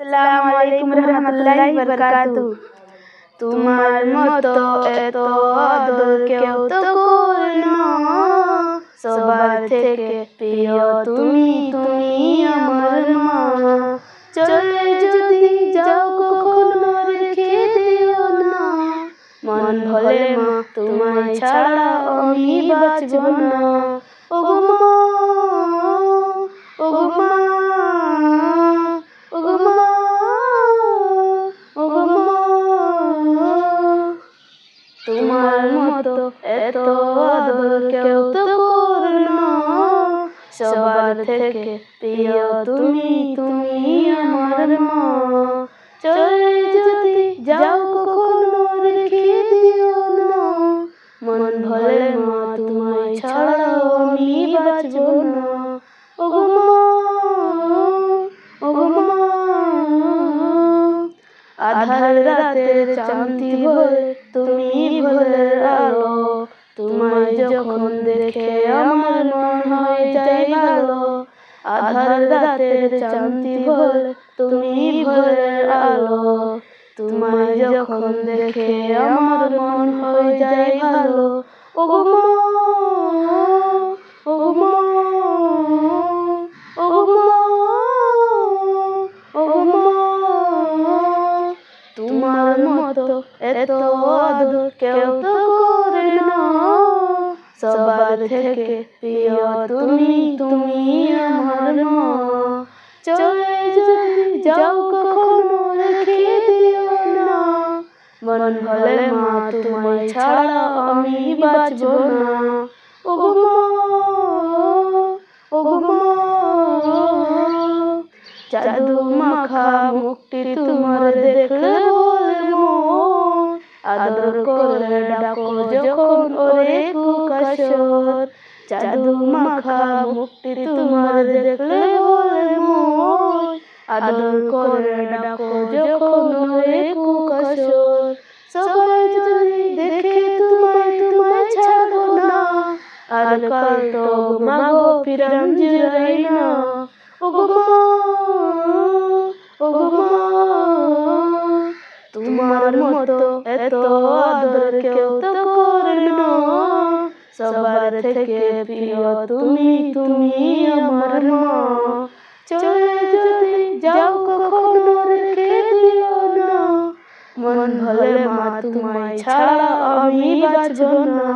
আসসালামু আলাইকুম রহমতুল্লাহি বারাকাতুহু। তোমার মতো এত আদর কেউ তো করে না, সবার থেকে প্রিয় তুমি, তুমি আমার মা। চলে যদি যাও কখনো রেখে দিও না, মন ভোলে মা তোমায় ছাড়া আমি বাঁচব না। ওগো মা, ওগো মা, ওগো মা, ওগো মা। তোমার মতো এত আদর কেউ তো করে না, সবার থেকে প্রিয় তুমি, তুমি আমার মা। চলে যদি যাও কখনো রেখে দিও না, মন ভোলে মা তোমায় ছাড়া আমি বাঁচব না। ওগো মা, ওগো মা। আধার রাতের চাঁদনি ভোরে তুমি ভোরের আলো, তোমায় যখন দেখে আমার মন হয়ে যায় ভালো। আধার রাতের চাঁদনি ভোরে তুমি ভোরের আলো, তোমায় যখন দেখে আমার মন হয়ে যায় ভালো। ওগো মা, ওগো মা, ওগো মা, ওগো মা। তোমার মতো এত আদর কেউ তো করে না, সবার থেকে প্রিয় তুমি, তুমি আমার মা। চলে যদি যাও কখনো রেখে দিও না, মন ভোলে মা তোমায় ছাড়া আমি বাঁচব না। ওগো মা, ওগো মা। জাদু মাখা মুখটি তোমার দেখলে বলে মন, আদর করে ডাকো যখন ওরে কুকাশর। জাদু মাখা মুখটি তোমার দেখলে বলে মন, আদর করে ডাকো যখন ওরে কুকাশর। সবাই যদি দেখে তোমায়, তোমায় ছাড়বো না, আর কাল তো মাগো পিরান জুড়াই না। ওগো মা, ওগো মা। তোমার মতো এত আদর কেউ তো করে না, সবার থেকে প্রিয় তুমি, তুমি আমার মা। চলে যদি যাও কখনো রেখে দিও না, মন ভোলে মা তোমায় ছাড়া আমি বাঁচব না।